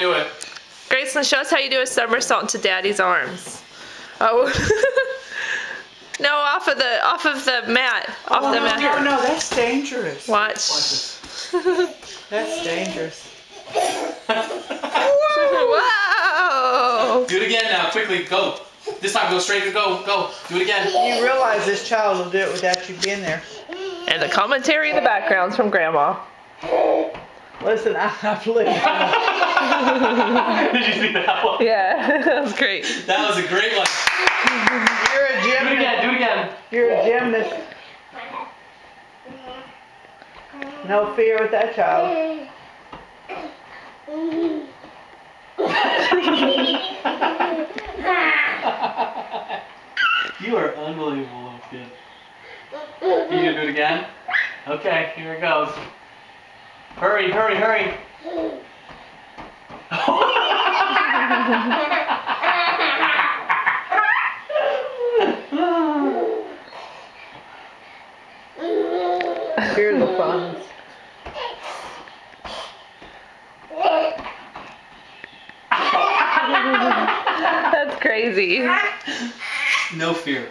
Do it. Graceland, show us how you do a somersault into Daddy's arms. Oh. No, off of the mat. Off the mat. No, that's dangerous. Watch. That's dangerous. Whoa! Do it again now, quickly, go. This time, go straight and go. Do it again. You realize this child will do it without you being there. And the commentary in the background's from Grandma. Listen, I believe it. Did you see that one? Yeah, that was great. That was a great one. You're a gymnast. Do it again. You're a gymnast. No fear with that child. You are unbelievable, little kid. You gonna do it again? Okay, here it goes. Hurry. Here's the funds. That's crazy. No fear.